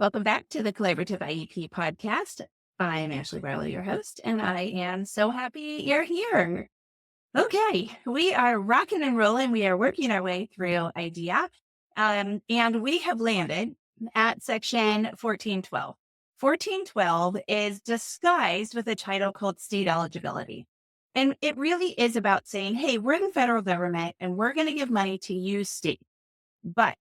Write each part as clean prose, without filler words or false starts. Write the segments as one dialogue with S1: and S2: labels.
S1: Welcome back to the Collaborative IEP podcast. I am Ashley Barlow, your host, and I am so happy you're here. Okay, we are rocking and rolling. We are working our way through IDEA, and we have landed at section 1412. 1412 is disguised with a title called State Eligibility. And it really is about saying, hey, we're the federal government and we're going to give money to you, state. But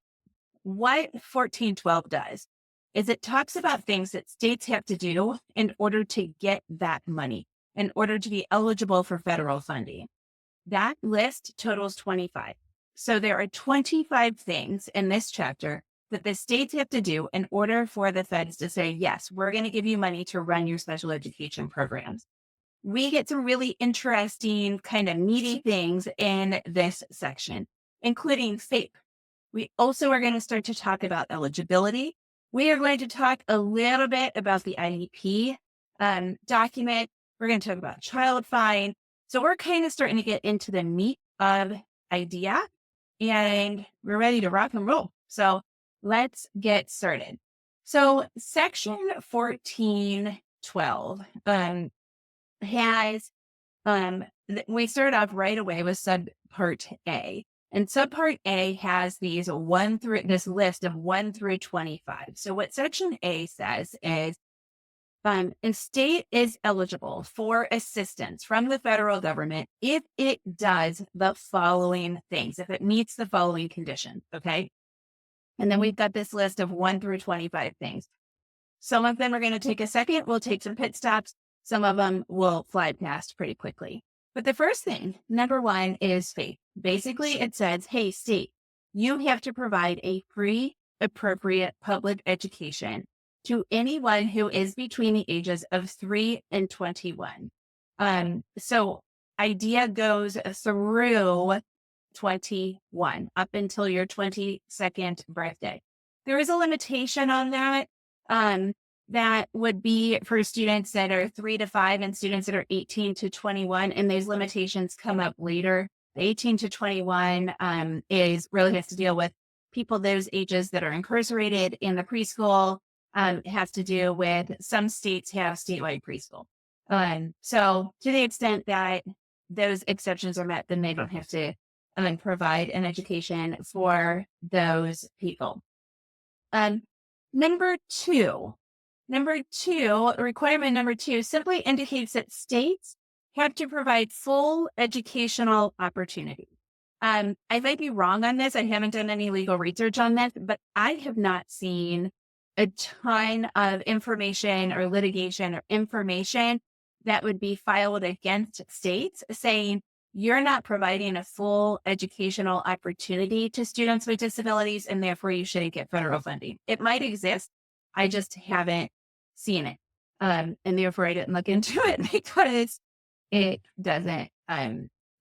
S1: what 1412 does is it talks about things that states have to do in order to get that money, in order to be eligible for federal funding. That list totals 25. So there are 25 things in this chapter that the states have to do in order for the feds to say, yes, we're going to give you money to run your special education programs. We get some really interesting kind of meaty things in this section, including FAPE. We also are going to start to talk about eligibility. We are going to talk a little bit about the IEP document. We're going to talk about child fine. So we're kind of starting to get into the meat of IDEA, and we're ready to rock and roll. So let's get started. So section 1412 has, we start off right away with subpart A. And subpart A has this list of 1 through 25. So what section A says is, a state is eligible for assistance from the federal government if it does the following things, if it meets the following conditions, okay? And then we've got this list of 1 through 25 things. Some of them are going to take a second. We'll take some pit stops. Some of them will fly past pretty quickly. But the first thing, number 1, is FAPE. Basically, it says, hey, state, you have to provide a free, appropriate public education to anyone who is between the ages of 3 and 21. So IDEA goes through 21 up until your 22nd birthday. There is a limitation on that. That would be for students that are 3 to 5 and students that are 18 to 21. And those limitations come up later. The 18 to 21 really has to deal with people those ages that are incarcerated in the preschool. It has to do with some states have statewide preschool. So to the extent that those exceptions are met, then they don't have to provide an education for those people. Requirement number two simply indicates that states have to provide full educational opportunity. I might be wrong on this. I haven't done any legal research on this, but I have not seen a ton of information or litigation or information that would be filed against states saying you're not providing a full educational opportunity to students with disabilities and therefore you shouldn't get federal funding. It might exist. I just haven't seen it. And therefore I didn't look into it because it doesn't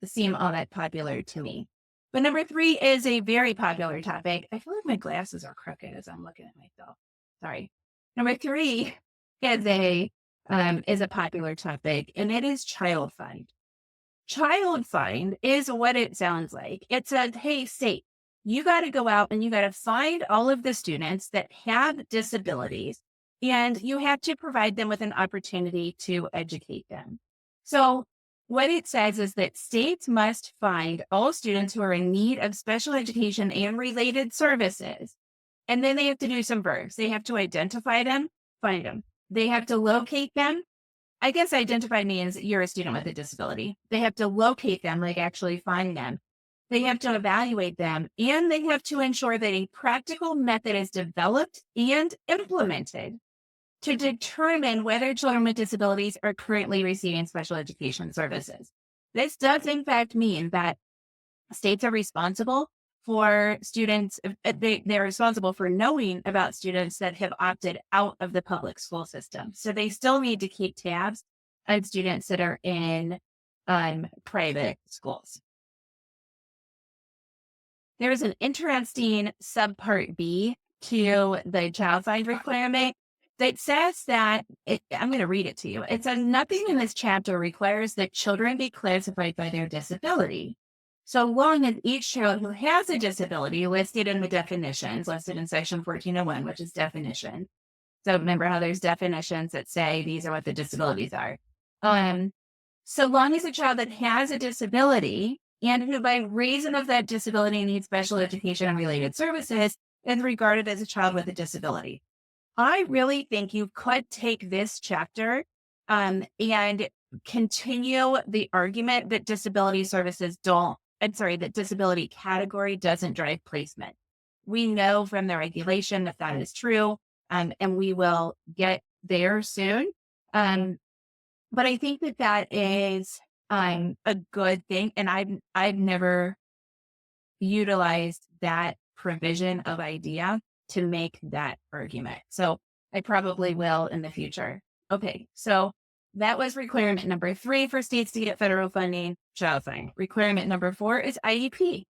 S1: seem all that popular to me. But number 3 is a very popular topic. I feel like my glasses are crooked as I'm looking at myself. Sorry. Number 3 is a popular topic, and it is child find. Child find is what it sounds like. It says, hey, state, you got to go out and you got to find all of the students that have disabilities, and you have to provide them with an opportunity to educate them. So what it says is that states must find all students who are in need of special education and related services. And then they have to do some verbs. They have to identify them, find them. They have to locate them. I guess identify means you're a student with a disability. They have to locate them, like actually find them. They have to evaluate them, and they have to ensure that a practical method is developed and implemented to determine whether children with disabilities are currently receiving special education services. This does, in fact, mean that states are responsible for students. They're responsible for knowing about students that have opted out of the public school system. So they still need to keep tabs on students that are in private schools. There's an interesting subpart B to the child find requirement that says that, I'm going to read it to you. It says nothing in this chapter requires that children be classified by their disability, so long as each child who has a disability listed in the definitions, listed in section 1401, which is definition, So remember how there's definitions that say these are what the disabilities are. So long as a child that has a disability and who by reason of that disability needs special education and related services is regarded as a child with a disability. I really think you could take this chapter and continue the argument that disability services that disability category doesn't drive placement. We know from the regulation that that is true, and we will get there soon. But I think that that is a good thing, and I've never utilized that provision of idea to make that argument. So I probably will in the future. Okay, so that was requirement number 3 for states to get federal funding, child funding. Requirement number 4 is IEP.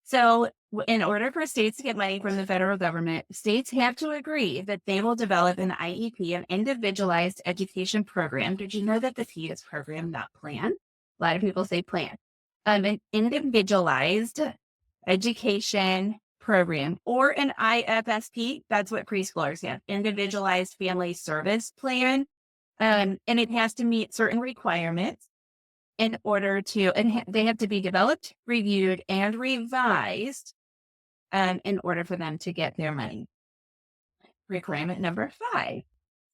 S1: So in order for states to get money from the federal government, states have to agree that they will develop an IEP, an individualized education program. Did you know that the P is program, not plan? A lot of people say plan. An individualized education program, or an IFSP. That's what preschoolers have, individualized family service plan. And it has to meet certain requirements in order to, and they have to be developed, reviewed, and revised in order for them to get their money. Requirement number 5,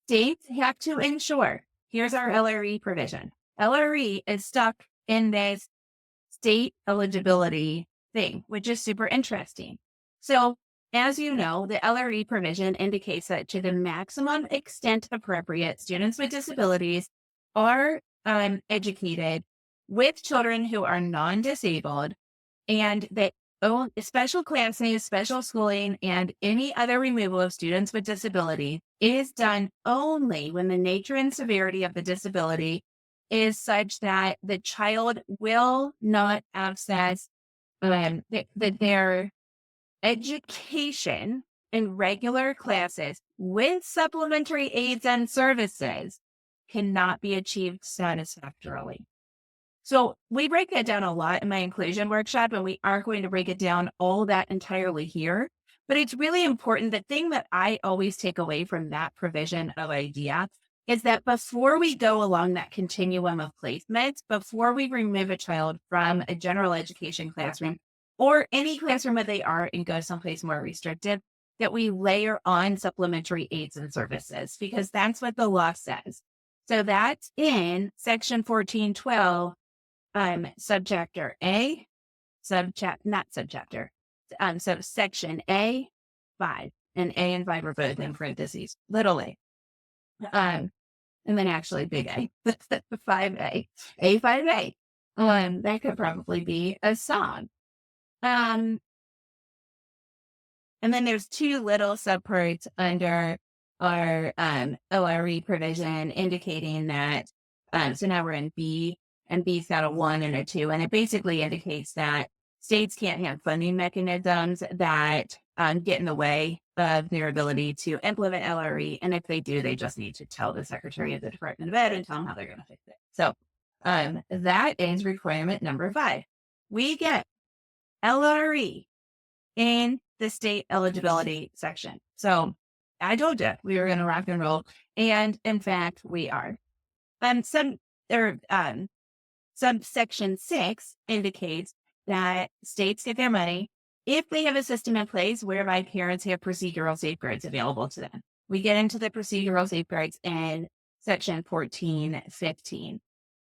S1: states have to ensure, here's our LRE provision. LRE is stuck in this state eligibility thing, which is super interesting. So as you know, the LRE provision indicates that to the maximum extent appropriate, students with disabilities are educated with children who are non-disabled, and that special classes, special schooling, and any other removal of students with disability is done only when the nature and severity of the disability is such that the child will not access their education in regular classes with supplementary aids and services cannot be achieved satisfactorily. So we break that down a lot in my inclusion workshop, and we aren't going to break it down all that entirely here. But it's really important. The thing that I always take away from that provision of idea is that before we go along that continuum of placements, before we remove a child from a general education classroom or any classroom that they are and go someplace more restrictive, that we layer on supplementary aids and services, because that's what the law says. So that's in section 1412, subchapter A, not subchapter. So section A, 5, and A and 5 are both in parentheses, little a. And then actually big A, 5A, A5A. That could probably be a song. And then there's 2 little subparts under our LRE provision indicating that, so now we're in B, and B's got a 1 and a 2, and it basically indicates that states can't have funding mechanisms that get in the way of their ability to implement LRE, and if they do, they just need to tell the Secretary of the Department of Ed and tell them how they're going to fix it. So that is requirement number 5. We get LRE in the state eligibility section. So I told you we were going to rock and roll, and in fact, we are. Subsection 6 indicates that states get their money if they have a system in place whereby parents have procedural safeguards available to them. We get into the procedural safeguards in section 1415.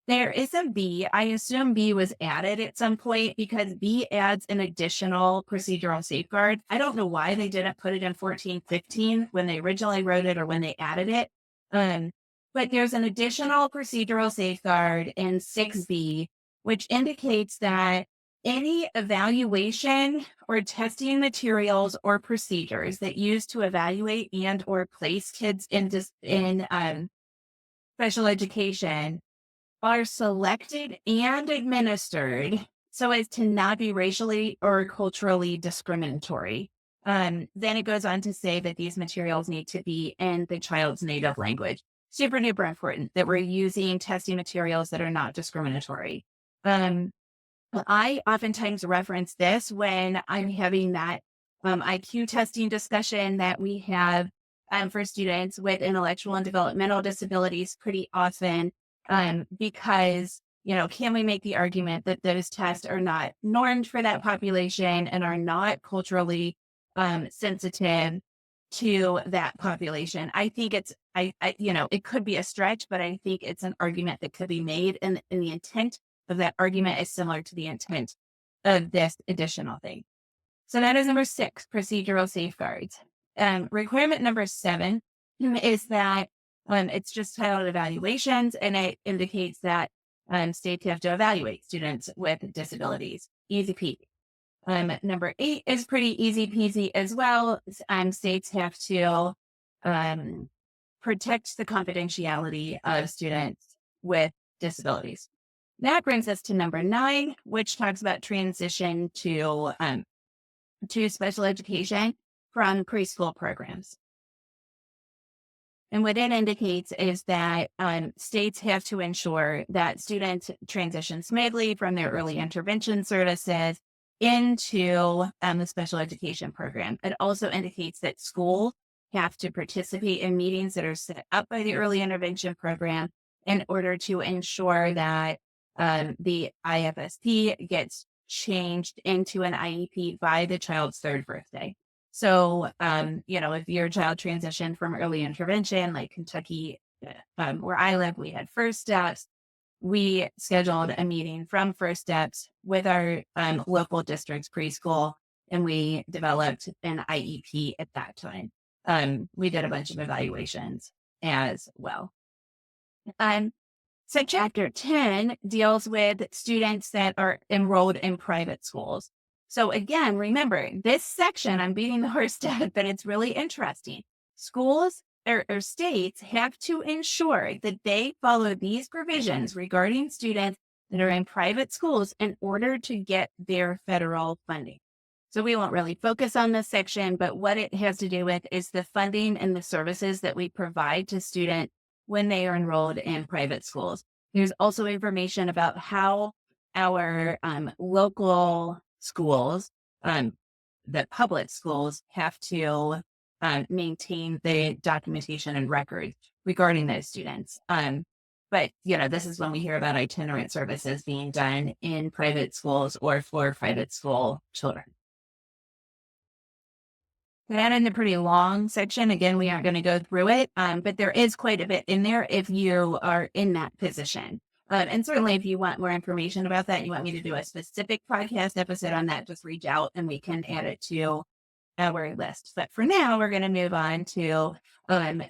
S1: There is a B. I assume B was added at some point because B adds an additional procedural safeguard. I don't know why they didn't put it in 1415 when they originally wrote it or when they added it. But there's an additional procedural safeguard in 6B, which indicates that any evaluation or testing materials or procedures that use to evaluate and or place kids in special education are selected and administered so as to not be racially or culturally discriminatory. Then it goes on to say that these materials need to be in the child's native language. Super duper important that we're using testing materials that are not discriminatory. I oftentimes reference this when I'm having that IQ testing discussion that we have for students with intellectual and developmental disabilities pretty often, because, can we make the argument that those tests are not normed for that population and are not culturally sensitive to that population? I think it could be a stretch, but I think it's an argument that could be made, and the intent of that argument is similar to the intent of this additional thing. So that is number 6, procedural safeguards. Requirement number 7 is that it's just titled evaluations, and it indicates that states have to evaluate students with disabilities. Easy peasy. Number 8 is pretty easy peasy as well. States have to protect the confidentiality of students with disabilities. That brings us to number 9, which talks about transition to special education from preschool programs. And what it indicates is that states have to ensure that students transition smoothly from their early intervention services into the special education program. It also indicates that schools have to participate in meetings that are set up by the early intervention program in order to ensure that the IFSP gets changed into an IEP by the child's 3rd birthday. So, if your child transitioned from early intervention, like Kentucky, where I live, we had First Steps. We scheduled a meeting from First Steps with our local district's preschool, and we developed an IEP at that time. We did a bunch of evaluations as well. So chapter 10 deals with students that are enrolled in private schools. So again, remember, this section, I'm beating the horse dead, but it's really interesting. Schools or states have to ensure that they follow these provisions regarding students that are in private schools in order to get their federal funding. So we won't really focus on this section, but what it has to do with is the funding and the services that we provide to students when they are enrolled in private schools. There's also information about how our local schools, the public schools, have to maintain the documentation and records regarding those students. But, this is when we hear about itinerant services being done in private schools or for private school children. That is a pretty long section. Again, we aren't going to go through it, but there is quite a bit in there if you are in that position. And certainly if you want more information about that, you want me to do a specific podcast episode on that, just reach out and we can add it to our list. But for now, we're going to move on to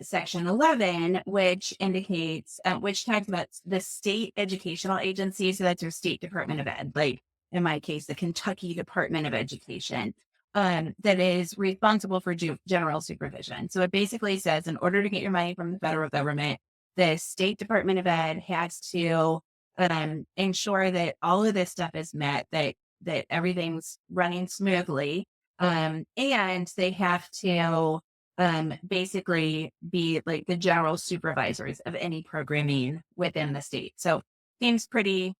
S1: section 11, which indicates, which talks about the state educational agency. So that's your state Department of Ed, like in my case, the Kentucky Department of Education. That is responsible for general supervision. So it basically says, in order to get your money from the federal government, the State Department of Ed has to ensure that all of this stuff is met, that everything's running smoothly, and they have to basically be like the general supervisors of any programming within the state. So seems pretty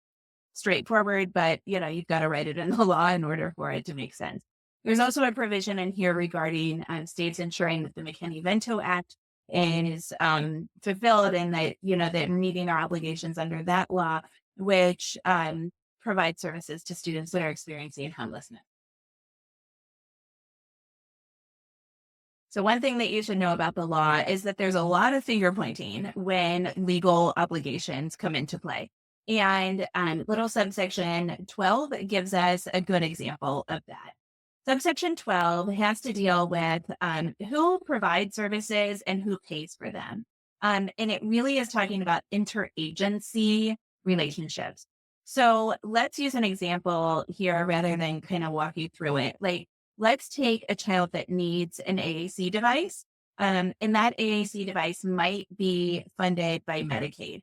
S1: straightforward, but you've got to write it in the law in order for it to make sense. There's also a provision in here regarding states ensuring that the McKinney-Vento Act is fulfilled and that, that meeting our obligations under that law, which provides services to students that are experiencing homelessness. So one thing that you should know about the law is that there's a lot of finger pointing when legal obligations come into play. And little subsection 12 gives us a good example of that. Subsection 12 has to deal with who provides services and who pays for them. And it really is talking about interagency relationships. So let's use an example here rather than kind of walk you through it. Like, let's take a child that needs an AAC device, and that AAC device might be funded by Medicaid.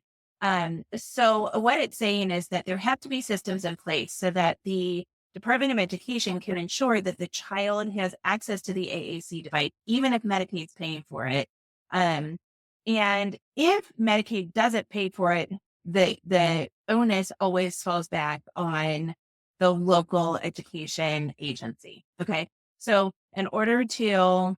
S1: So what it's saying is that there have to be systems in place so that the Department of Education can ensure that the child has access to the AAC device, even if Medicaid's paying for it. And if Medicaid doesn't pay for it, the onus always falls back on the local education agency. Okay. So in order to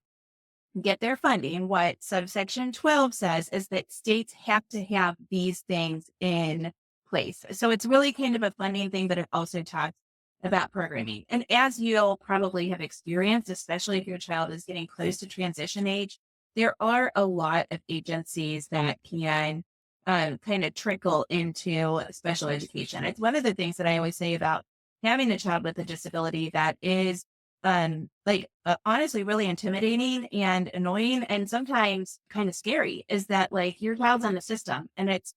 S1: get their funding, what subsection 12 says is that states have to have these things in place. So it's really kind of a funding thing, but it also talks about programming. And as you'll probably have experienced, especially if your child is getting close to transition age, there are a lot of agencies that can kind of trickle into special education. It's one of the things that I always say about having a child with a disability that is honestly really intimidating and annoying and sometimes kind of scary is that like your child's on the system and it's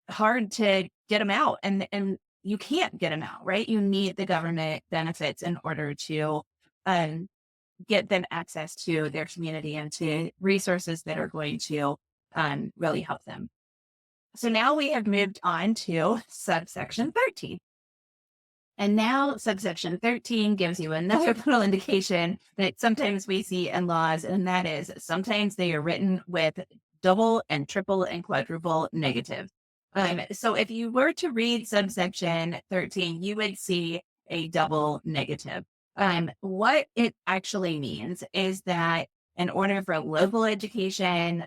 S1: hard to get them out and you can't get them out, right? You need the government benefits in order to um, get them access to their community and to resources that are going to really help them. So now we have moved on to subsection 13. And now subsection 13 gives you another little indication that sometimes we see in laws, and that is sometimes they are written with double and triple and quadruple negative. So if you were to read subsection 13, you would see a double negative. What it actually means is that in order for local education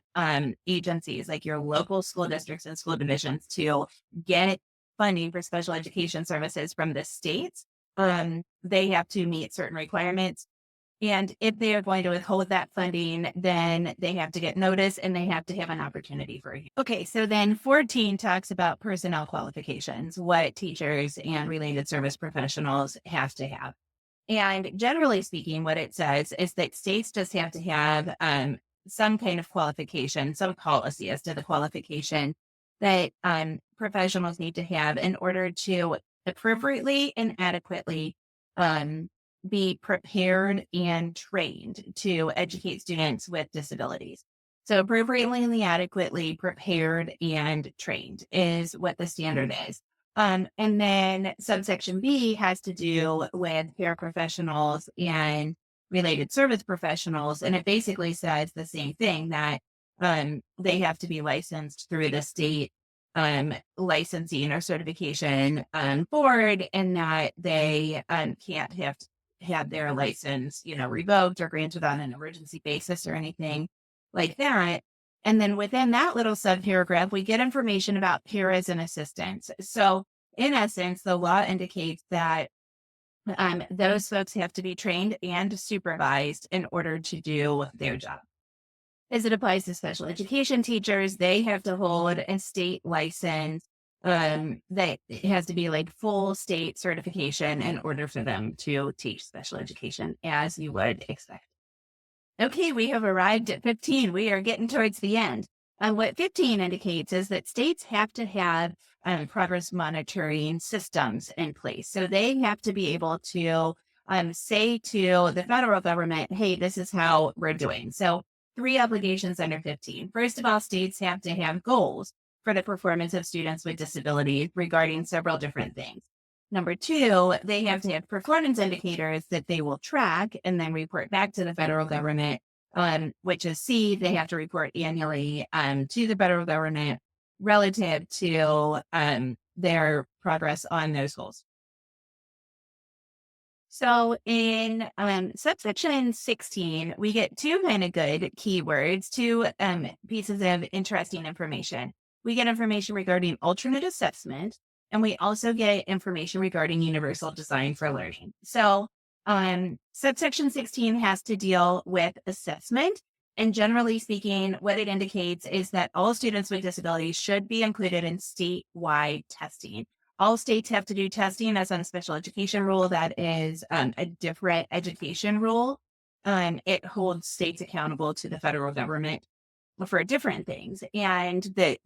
S1: agencies, like your local school districts and school divisions, to get funding for special education services from the states, they have to meet certain requirements. And if they are going to withhold that funding, then they have to get notice and they have to have an opportunity for it. Okay, so then 14 talks about personnel qualifications, what teachers and related service professionals have to have. And generally speaking, what it says is that states just have to have some kind of qualification, some policy as to the qualification that professionals need to have in order to appropriately and adequately be prepared and trained to educate students with disabilities. So appropriately and adequately prepared and trained is what the standard is. And then subsection B has to do with paraprofessionals and related service professionals. And it basically says the same thing, that they have to be licensed through the state licensing or certification board, and that they can't have their license, revoked or granted on an emergency basis or anything like that. And then within that little subparagraph, we get information about paras and assistants. So in essence, the law indicates that those folks have to be trained and supervised in order to do their job. As it applies to special education teachers, they have to hold a state license. That it has to be like full state certification in order for them to teach special education, as you would expect. Okay, we have arrived at 15. We are getting towards the end. What 15 indicates is that states have to have progress monitoring systems in place. So they have to be able to say to the federal government, hey, this is how we're doing. So 3 obligations under 15. First of all, states have to have goals for the performance of students with disabilities regarding several different things. Number 2, they have to have performance indicators that they will track and then report back to the federal government, which is C, they have to report annually to the federal government relative to their progress on those goals. So in subsection 16, we get 2 kind of good keywords, 2 pieces of interesting information. We get information regarding alternate assessment, and we also get information regarding universal design for learning. So subsection 16 has to deal with assessment. And generally speaking, what it indicates is that all students with disabilities should be included in statewide testing. All states have to do testing. That's on a special education rule. That is a different education rule. It holds states accountable to the federal government for different things. And the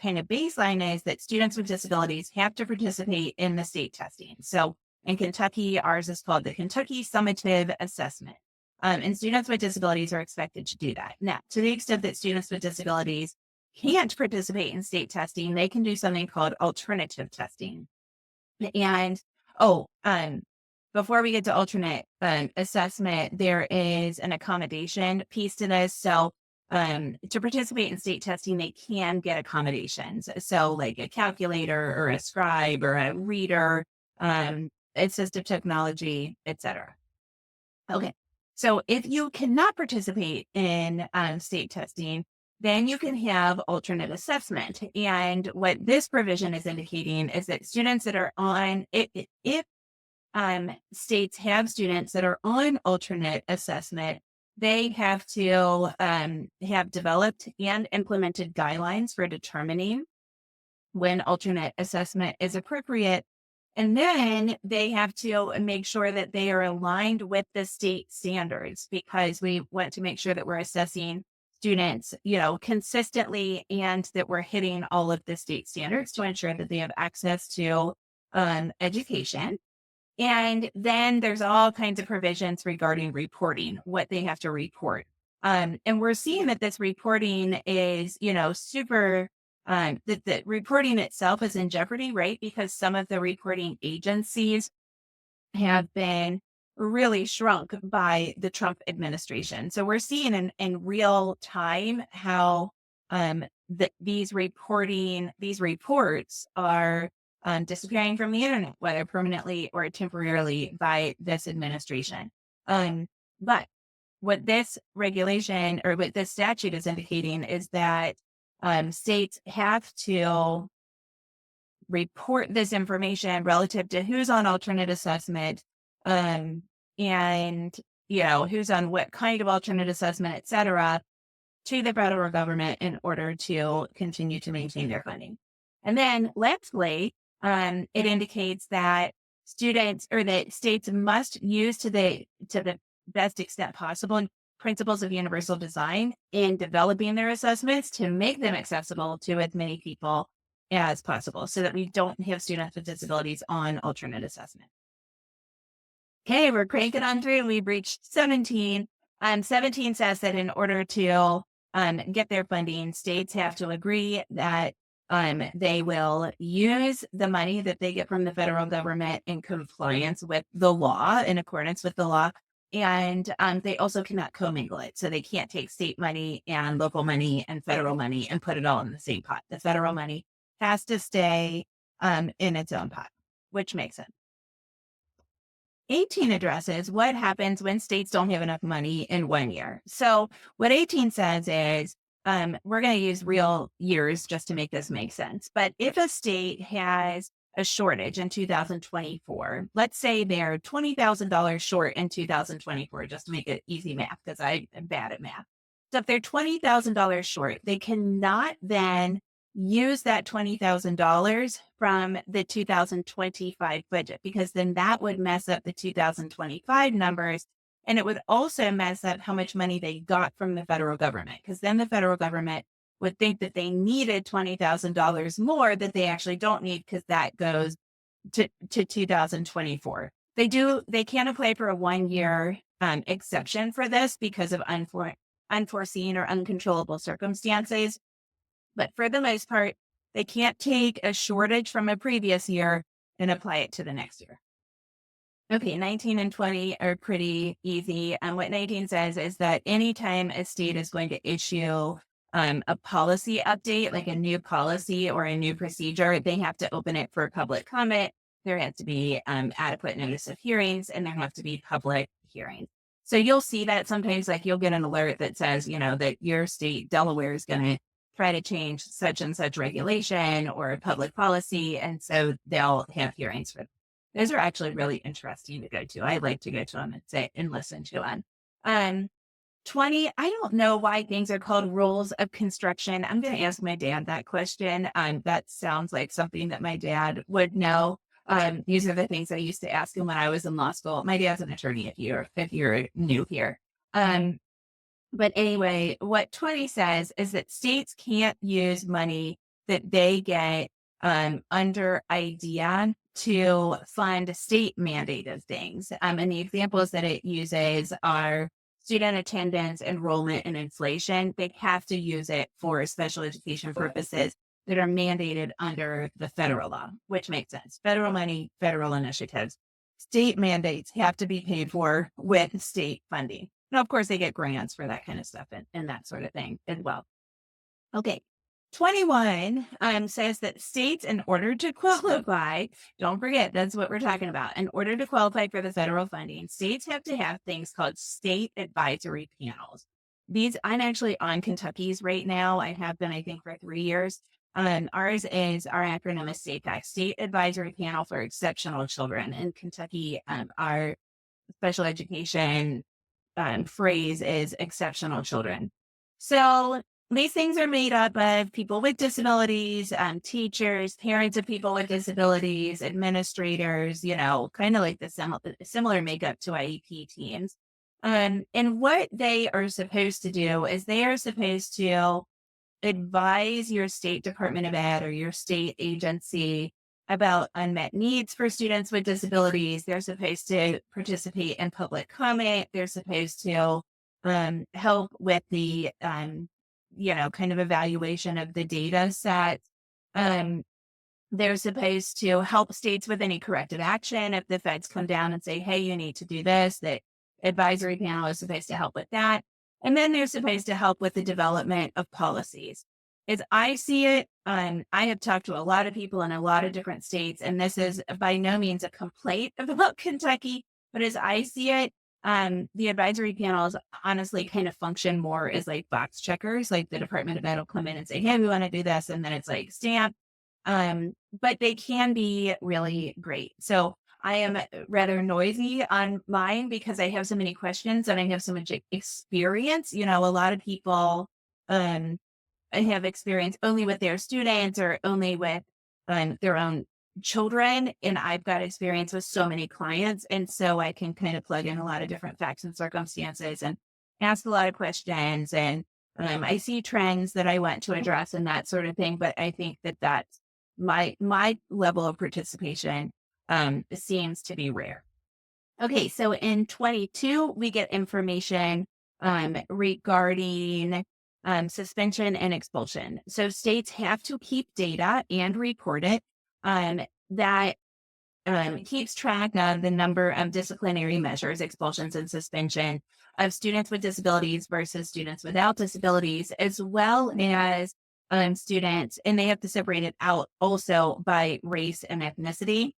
S1: kind of baseline is that students with disabilities have to participate in the state testing. So in Kentucky, ours is called the Kentucky Summative Assessment. And students with disabilities are expected to do that. Now, to the extent that students with disabilities can't participate in state testing, they can do something called alternative testing. And, before we get to alternate assessment, there is an accommodation piece to this. So to participate in state testing, they can get accommodations. So like a calculator or a scribe or a reader, assistive technology, etc. Okay. So if you cannot participate in state testing, then you can have alternate assessment. And what this provision is indicating is that students that are on, if states have students that are on alternate assessment, they have to have developed and implemented guidelines for determining when alternate assessment is appropriate. And then they have to make sure that they are aligned with the state standards, because we want to make sure that we're assessing students, consistently, and that we're hitting all of the state standards to ensure that they have access to education. And then there's all kinds of provisions regarding reporting, what they have to report. And we're seeing that this reporting is, super, that reporting itself is in jeopardy, right? Because some of the reporting agencies have been really shrunk by the Trump administration. So we're seeing in real time how these reports are disappearing from the internet, whether permanently or temporarily by this administration. But what this regulation or what this statute is indicating is that states have to report this information relative to who's on alternate assessment, and who's on what kind of alternate assessment, et cetera, to the federal government in order to continue to maintain their funding. And then lastly, it indicates that students or that states must use to the best extent possible principles of universal design in developing their assessments to make them accessible to as many people as possible, so that we don't have students with disabilities on alternate assessment. Okay, we're cranking on through. We've reached 17. 17 says that in order to get their funding, states have to agree that they will use the money that they get from the federal government in compliance with the law, in accordance with the law. And they also cannot commingle it. So they can't take state money and local money and federal money and put it all in the same pot. The federal money has to stay in its own pot, which makes sense. 18 addresses what happens when states don't have enough money in 1 year. So what 18 says is, we're going to use real years just to make this make sense. But if a state has a shortage in 2024, let's say they're $20,000 short in 2024, just to make it easy math, because I am bad at math. So if they're $20,000 short, they cannot then use that $20,000 from the 2025 budget, because then that would mess up the 2025 numbers. And it would also mess up how much money they got from the federal government, because then the federal government would think that they needed $20,000 more that they actually don't need, because that goes to 2024. They can apply for a 1 year exception for this because of unforeseen or uncontrollable circumstances. But for the most part, they can't take a shortage from a previous year and apply it to the next year. Okay, 19 and 20 are pretty easy. And what 19 says is that anytime a state is going to issue a policy update, like a new policy or a new procedure, they have to open it for public comment. There has to be adequate notice of hearings, and there have to be public hearings. So you'll see that sometimes, like you'll get an alert that says, that your state, Delaware, is going to try to change such and such regulation or public policy. And so they'll have hearings for them. Those are actually really interesting to go to. I like to go to them and listen to them. 20, I don't know why things are called rules of construction. I'm going to ask my dad that question. That sounds like something that my dad would know. These are the things I used to ask him when I was in law school. My dad's an attorney if you're new here. But anyway, what 20 says is that states can't use money that they get under IDEA to fund state mandated things. And the examples that it uses are student attendance, enrollment, and inflation. They have to use it for special education purposes that are mandated under the federal law, which makes sense. Federal money, federal initiatives. State mandates have to be paid for with state funding. Now, of course, they get grants for that kind of stuff and that sort of thing as well. Okay. 21 says that states, in order to qualify, don't forget, that's what we're talking about. In order to qualify for the federal funding, states have to have things called state advisory panels. I'm actually on Kentucky's right now. I have been, I think, for 3 years. Ours is our acronym is SAFEC, State Advisory Panel for Exceptional Children. In Kentucky, our special education phrase is exceptional children. So these things are made up of people with disabilities, teachers, parents of people with disabilities, administrators, kind of like the similar makeup to IEP teams. And what they are supposed to do is they are supposed to advise your state Department of Ed or your state agency about unmet needs for students with disabilities. They're supposed to participate in public comment. They're supposed to help with the, kind of evaluation of the data set. Um, they're supposed to help states with any corrective action. If the feds come down and say, hey, you need to do this, the advisory panel is supposed to help with that. And then they're supposed to help with the development of policies. As I see it, I have talked to a lot of people in a lot of different states, and this is by no means a complaint about Kentucky, but as I see it, the advisory panels honestly kind of function more as like box checkers. Like the Department of Ed will come in and say, hey, we want to do this. And then it's like stamp. But they can be really great. So I am rather noisy on mine because I have so many questions and I have so much experience. A lot of people have experience only with their students or only with their own children. And I've got experience with so many clients. And so I can kind of plug in a lot of different facts and circumstances and ask a lot of questions. And I see trends that I want to address and that sort of thing. But I think that that's my level of participation seems to be rare. Okay, so in 22, we get information regarding suspension and expulsion. So states have to keep data and report it that keeps track of the number of disciplinary measures, expulsions, and suspension of students with disabilities versus students without disabilities, as well as students, and they have to separate it out also by race and ethnicity.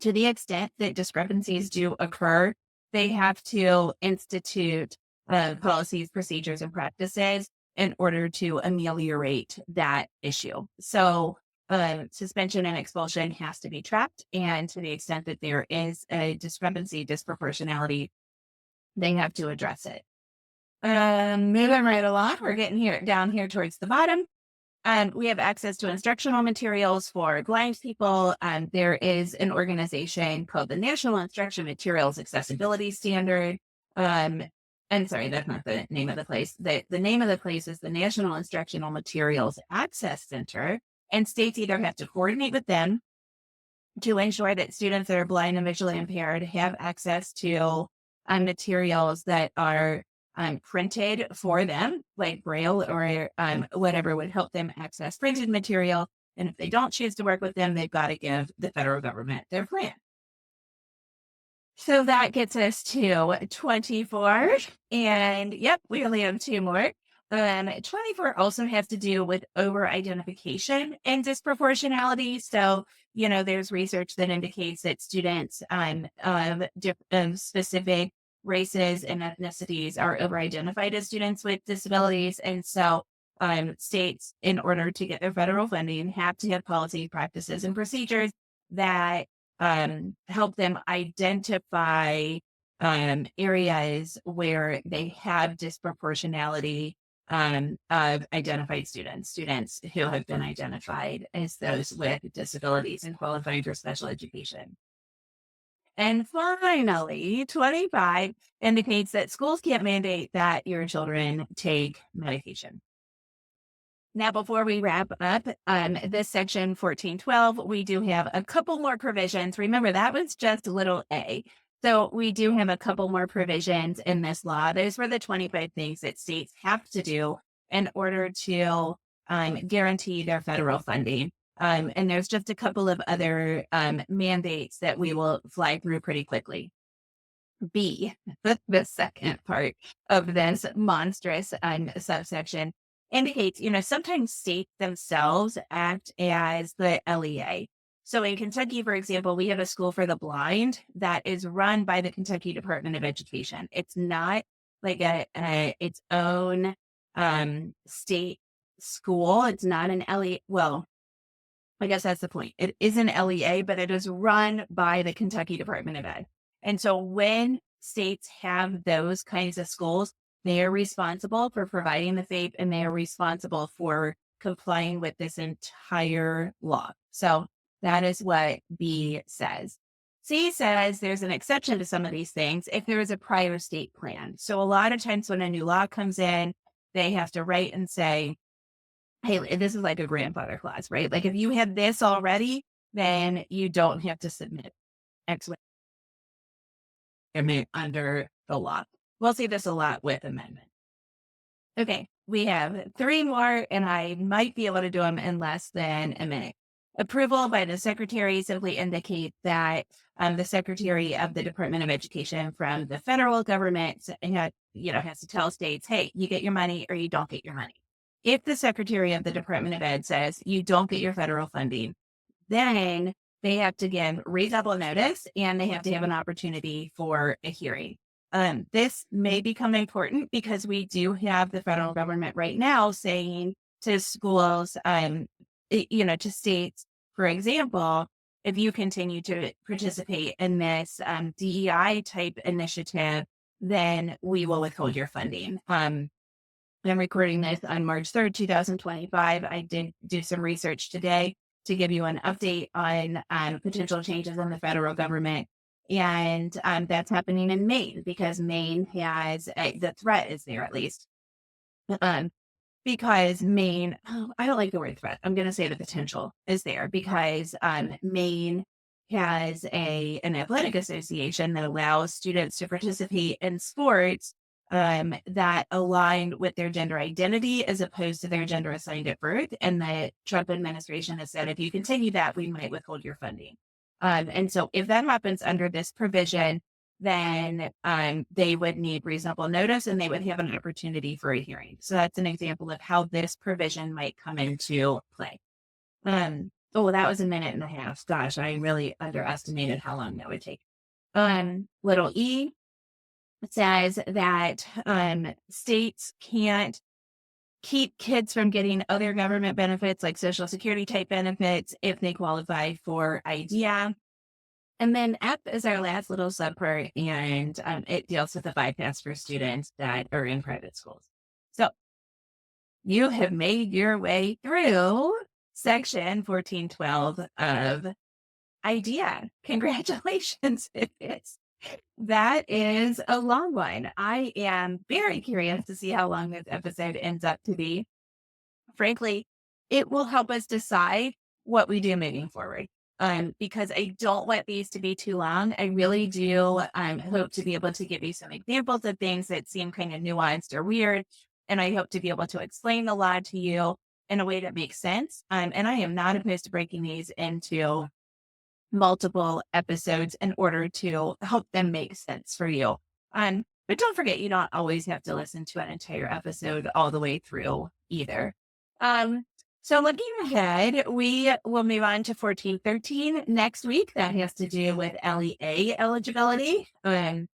S1: To the extent that discrepancies do occur, they have to institute policies, procedures, and practices in order to ameliorate that issue. So suspension and expulsion has to be tracked. And to the extent that there is a discrepancy, disproportionality, they have to address it. Moving right along, we're getting down here towards the bottom. We have access to instructional materials for blind people. There is an organization called the National Instruction Materials Accessibility Standard. I'm sorry, that's not the name of the place. The name of the place is the National Instructional Materials Access Center, and states either have to coordinate with them to ensure that students that are blind and visually impaired have access to materials that are printed for them, like Braille or whatever would help them access printed material. And if they don't choose to work with them, they've got to give the federal government their plan. So that gets us to 24. And yep, we only have two more. 24 also has to do with over-identification and disproportionality. So, there's research that indicates that students of specific races and ethnicities are over-identified as students with disabilities. And so states, in order to get their federal funding, have to have policy, practices, and procedures that help them identify areas where they have disproportionality of identified students who have been identified as those with disabilities and qualifying for special education. And finally, 25 indicates that schools can't mandate that your children take medication. Now, before we wrap up this section 1412, we do have a couple more provisions. Remember, that was just little a. So we do have a couple more provisions in this law. Those were the 25 things that states have to do in order to guarantee their federal funding. And there's just a couple of other mandates that we will fly through pretty quickly. B, the second part of this monstrous subsection, indicates, sometimes states themselves act as the LEA. So in Kentucky, for example, we have a school for the blind that is run by the Kentucky Department of Education. It's not like its own state school. It's not an LEA. Well, I guess that's the point. It is an LEA, but it is run by the Kentucky Department of Ed. And so when states have those kinds of schools, they are responsible for providing the FAPE and they are responsible for complying with this entire law. So that is what B says. C says there's an exception to some of these things if there is a prior state plan. So a lot of times when a new law comes in, they have to write and say, hey, this is like a grandfather clause, right? Like if you had this already, then you don't have to submit X under the law. We'll see this a lot with amendment. Okay, we have 3 more, and I might be able to do them in less than a minute. Approval by the secretary simply indicates that the secretary of the Department of Education from the federal government has to tell states, hey, you get your money or you don't get your money. If the secretary of the Department of Ed says you don't get your federal funding, then they have to give reasonable notice and they have to have an opportunity for a hearing. This may become important because we do have the federal government right now saying to schools, to states, for example, if you continue to participate in this DEI type initiative, then we will withhold your funding. I'm recording this on March 3rd, 2025. I did do some research today to give you an update on potential changes in the federal government. And that's happening in Maine because Maine has, the threat is there at least. Because Maine, I don't like the word threat. I'm going to say the potential is there because Maine has an athletic association that allows students to participate in sports that align with their gender identity as opposed to their gender assigned at birth. And the Trump administration has said, if you continue that, we might withhold your funding. And so if that happens under this provision, then they would need reasonable notice and they would have an opportunity for a hearing. So that's an example of how this provision might come into play. That was a minute and a half. Gosh, I really underestimated how long that would take. Little e says that states can't keep kids from getting other government benefits like Social Security type benefits if they qualify for IDEA. And then F is our last little subpart, and it deals with the bypass for students that are in private schools. So you have made your way through section 1412 of IDEA. Congratulations. That is a long one. I am very curious to see how long this episode ends up to be. Frankly, it will help us decide what we do moving forward. Because I don't want these to be too long. I really do hope to be able to give you some examples of things that seem kind of nuanced or weird. And I hope to be able to explain the law to you in a way that makes sense. And I am not opposed to breaking these into multiple episodes in order to help them make sense for you. But don't forget, you don't always have to listen to an entire episode all the way through either. So looking ahead, we will move on to 1413 next week. That has to do with LEA eligibility. In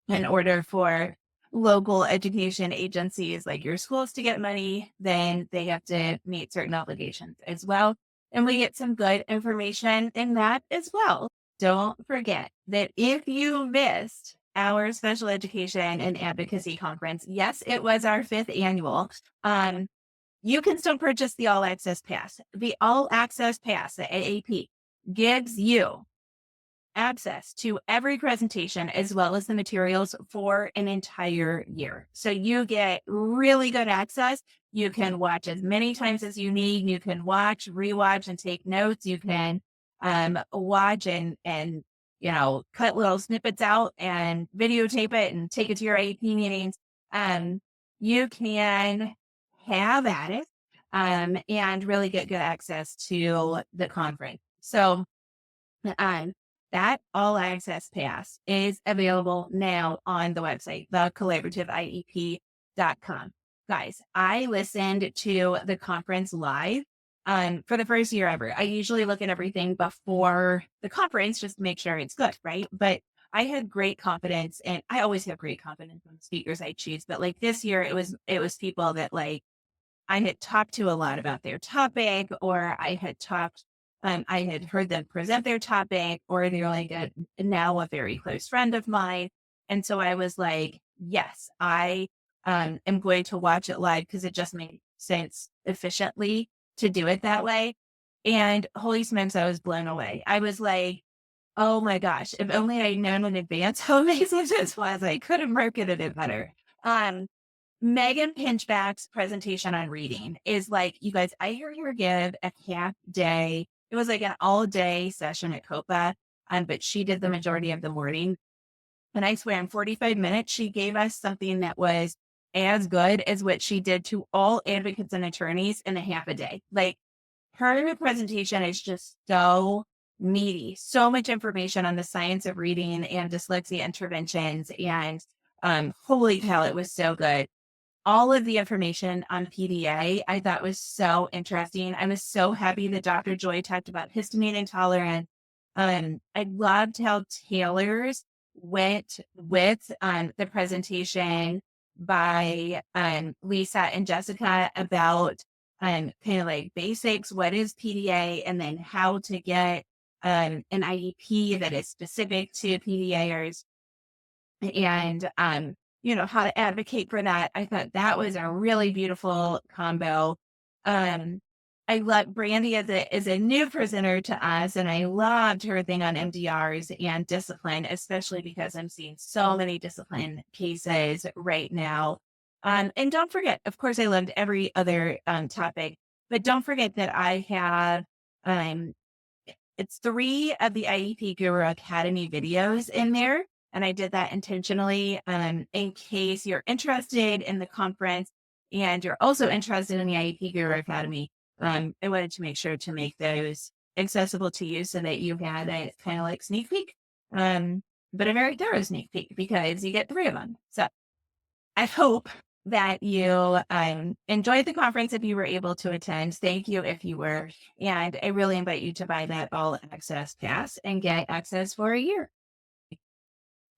S1: order for local education agencies like your schools to get money, then they have to meet certain obligations as well. And we get some good information in that as well. Don't forget that if you missed our special education and advocacy conference, yes, it was our 5th annual. You can still purchase the All Access Pass. The All Access Pass, the AAP, gives you access to every presentation as well as the materials for an entire year. So you get really good access. You can watch as many times as you need. You can watch, rewatch, and take notes. You can watch and cut little snippets out and videotape it and take it to your AP meetings. You can have at it and really get good access to the conference. So that All Access Pass is available now on the website, thecollaborativeiep.com. Guys, I listened to the conference live for the first year ever. I usually look at everything before the conference just to make sure it's good, right? But I had great confidence, and I always have great confidence in the speakers I choose. But like this year, it was people that like I had talked to a lot about their topic, or I had heard them present their topic, or they're like now a very close friend of mine. And so I was like, yes, I am going to watch it live because it just made sense efficiently to do it that way. And holy smokes, I was blown away. I was like, oh my gosh, if only I'd known in advance how amazing this was, I could have marketed it better. Um, Megan Pinchback's presentation on reading is like, you guys, I hear her give a half day. It was like an all day session at COPA, but she did the majority of the morning. And I swear in 45 minutes, she gave us something that was as good as what she did to all advocates and attorneys in a half a day. Like her presentation is just so meaty, so much information on the science of reading and dyslexia interventions. And holy cow, it was so good. All of the information on PDA I thought was so interesting. I was so happy that Dr. Joy talked about histamine intolerance. I loved how Taylor's went with the presentation by Lisa and Jessica about kind of like basics, what is PDA, and then how to get an IEP that is specific to PDAers and how to advocate for that. I thought that was a really beautiful combo. um I love Brandy is a new presenter to us, and I loved her thing on MDRs and discipline, especially because I'm seeing so many discipline cases right now. And don't forget, of course, I loved every other topic, but don't forget that I have um it's 3 of the IEP Guru Academy videos in there, and I did that intentionally, in case you're interested in the conference and you're also interested in the IEP Guru Academy. I wanted to make sure to make those accessible to you so that you had a kind of like sneak peek, but a very thorough sneak peek because you get 3 of them. So I hope that you enjoyed the conference if you were able to attend. Thank you if you were. And I really invite you to buy that all access pass and get access for a year.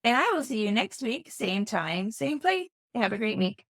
S1: And I will see you next week, same time, same place. Have a great week.